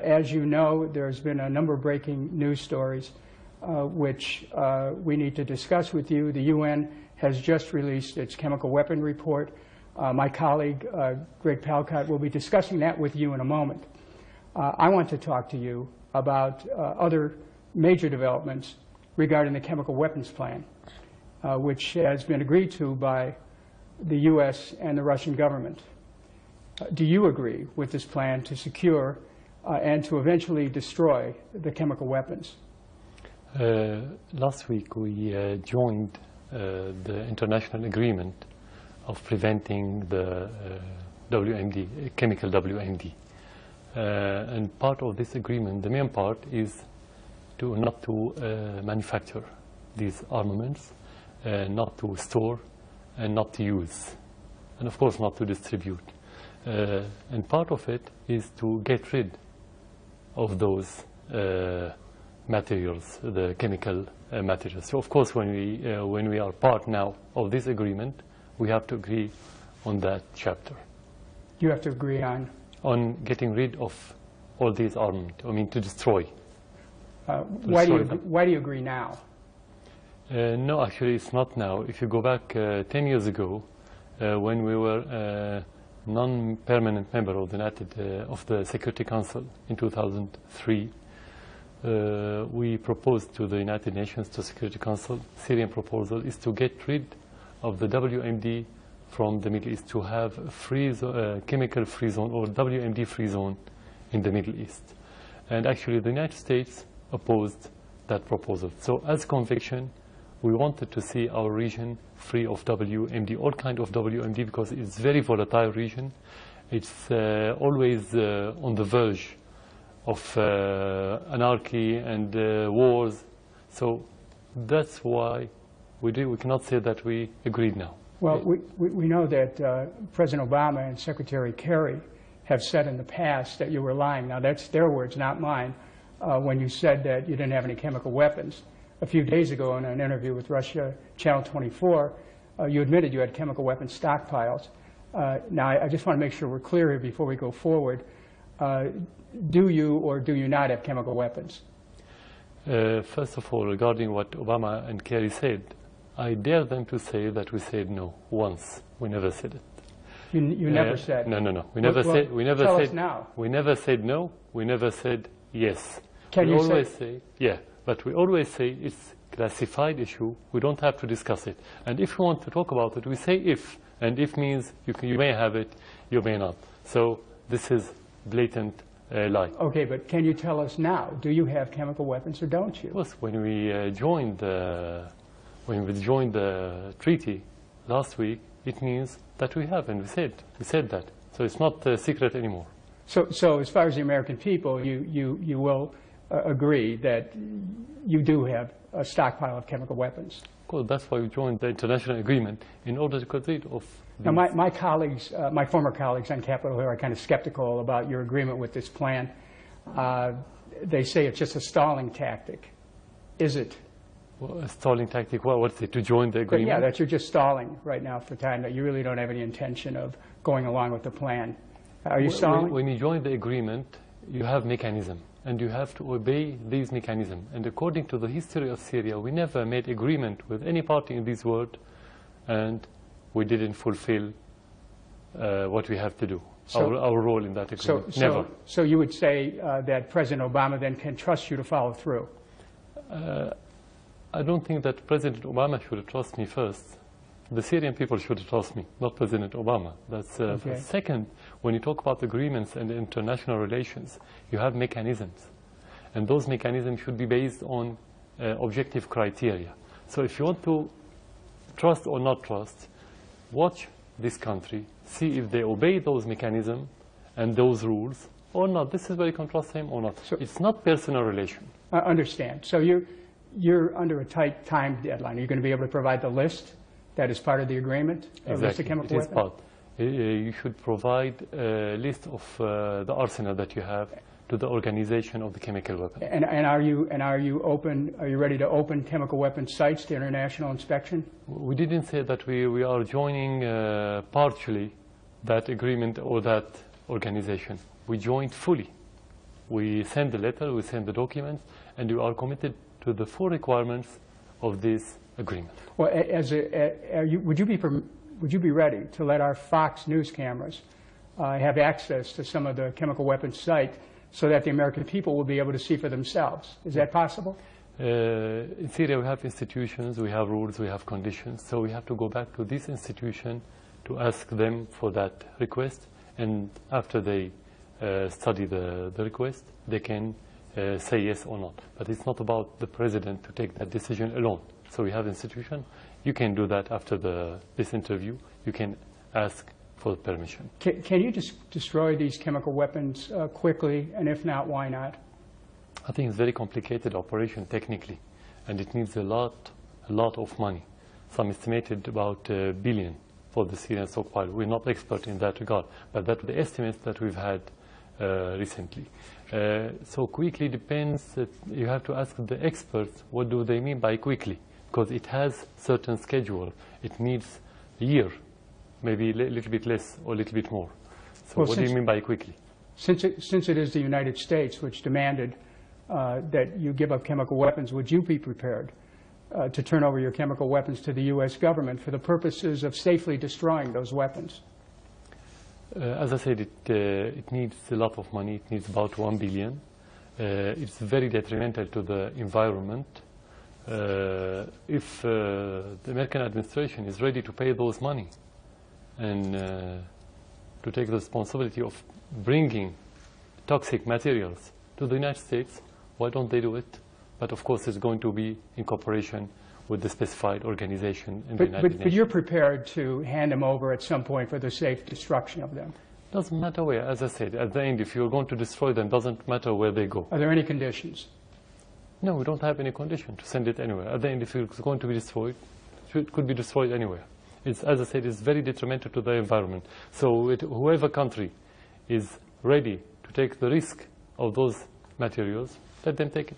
As you know, there's been a number of breaking news stories which we need to discuss with you. The UN has just released its chemical weapon report. My colleague, Greg Palcott, will be discussing that with you in a moment. I want to talk to you about other major developments regarding the chemical weapons plan, which has been agreed to by the U.S. and the Russian government. Do you agree with this plan to secure and to eventually destroy the chemical weapons? Last week we joined the international agreement of preventing the WMD, chemical WMD. And part of this agreement, the main part, is not to manufacture these armaments, not to store, and not to use, and of course not to distribute. And part of it is to get rid of those materials, the chemical materials. So of course when we are part now of this agreement, we have to agree on that chapter. You have to agree on getting rid of all these armaments, I mean to destroy. Why do you agree now? No, actually it's not now. If you go back 10 years ago, when we were non-permanent member of the Security Council in 2003, we proposed to the United Nations, to Security Council, Syrian proposal is to get rid of the WMD from the Middle East, to have a chemical free zone or WMD free zone in the Middle East. And actually the United States opposed that proposal. So as conviction, we wanted to see our region free of WMD, all kind of WMD, because it's a very volatile region. It's always on the verge of anarchy and wars. So that's why we cannot say that we agreed now. Well, we know that President Obama and Secretary Kerry have said in the past that you were lying. Now that's their words, not mine, when you said that you didn't have any chemical weapons. A few days ago in an interview with Russia, Channel 24, you admitted you had chemical weapons stockpiles. Now, I just want to make sure we're clear here before we go forward. Do you or do you not have chemical weapons? First of all, regarding what Obama and Kerry said, I dare them to say that we said no once. We never said it. You never said? No. We never said. We never tell said. Us now. We never said no. We never said yes. Can we you always say yeah? But we always say it's classified issue. We don't have to discuss it. And if we want to talk about it, we say if. And if means you may have it, you may not. So this is blatant lie. Okay, but can you tell us now? Do you have chemical weapons or don't you? Yes. When we joined the treaty last week, it means that we have, and we said that. So it's not a secret anymore. So as far as the American people, you will agree that you do have a stockpile of chemical weapons. Of course, that's why we joined the international agreement, in order to get rid of these. Now, my colleagues, my former colleagues on Capitol Hill are kind of skeptical about your agreement with this plan. They say it's just a stalling tactic. Is it? Well, a stalling tactic? Well, what's it, to join the agreement? Yeah, that you're just stalling right now for time, that you really don't have any intention of going along with the plan. Are you stalling? When you join the agreement, you have mechanism, and you have to obey these mechanisms. And according to the history of Syria, we never made agreement with any party in this world, and we didn't fulfill what we have to do, our role in that agreement. Never. So you would say that President Obama then can trust you to follow through? I don't think that President Obama should trust me first. The Syrian people should trust me, not President Obama. That's okay. Second, when you talk about agreements and international relations, you have mechanisms. And those mechanisms should be based on objective criteria. So if you want to trust or not trust, watch this country, see if they obey those mechanisms and those rules or not. This is where you can trust him or not. So it's not personal relation. I understand. So you're under a tight time deadline. Are you going to be able to provide the list that is part of the agreement? Exactly. Chemical it is weapon? part. You should provide a list of the arsenal that you have to the organization of the chemical weapon. And are you open? Are you ready to open chemical weapon sites to international inspection? We didn't say that we are joining partially that agreement or that organization. We joined fully. We send the letter, we send the documents, and we are committed to the full requirements of this agreement. Well, would you be ready to let our Fox News cameras have access to some of the chemical weapons site so that the American people will be able to see for themselves? Is that possible? In Syria, we have institutions, we have rules, we have conditions. So we have to go back to this institution to ask them for that request. And after they study the request, they can say yes or not. But it's not about the president to take that decision alone. So we have institution. You can do that after this interview. You can ask for permission. Can you just destroy these chemical weapons quickly? And if not, why not? I think it's a very complicated operation technically, and it needs a lot of money. Some estimated about $1 billion for the Syrian stockpile. We're not expert in that regard, but that's the estimates that we've had recently. So quickly depends. That you have to ask the experts what do they mean by quickly, because it has certain schedule. It needs a year, maybe a little bit less or a little bit more. So what do you mean by quickly? Since it is the United States which demanded that you give up chemical weapons, would you be prepared to turn over your chemical weapons to the U.S. government for the purposes of safely destroying those weapons? As I said, it needs a lot of money. It needs about $1 billion. It's very detrimental to the environment. If the American administration is ready to pay those money and to take the responsibility of bringing toxic materials to the United States, why don't they do it? But of course, it's going to be in cooperation with the specified organization in the United Nations. But you're prepared to hand them over at some point for the safe destruction of them? Doesn't matter where. As I said, at the end, if you're going to destroy them, doesn't matter where they go. Are there any conditions? No, we don't have any condition to send it anywhere. At the end, if it's going to be destroyed, it could be destroyed anywhere. It's, as I said, it's very detrimental to the environment. So whoever country is ready to take the risk of those materials, let them take it.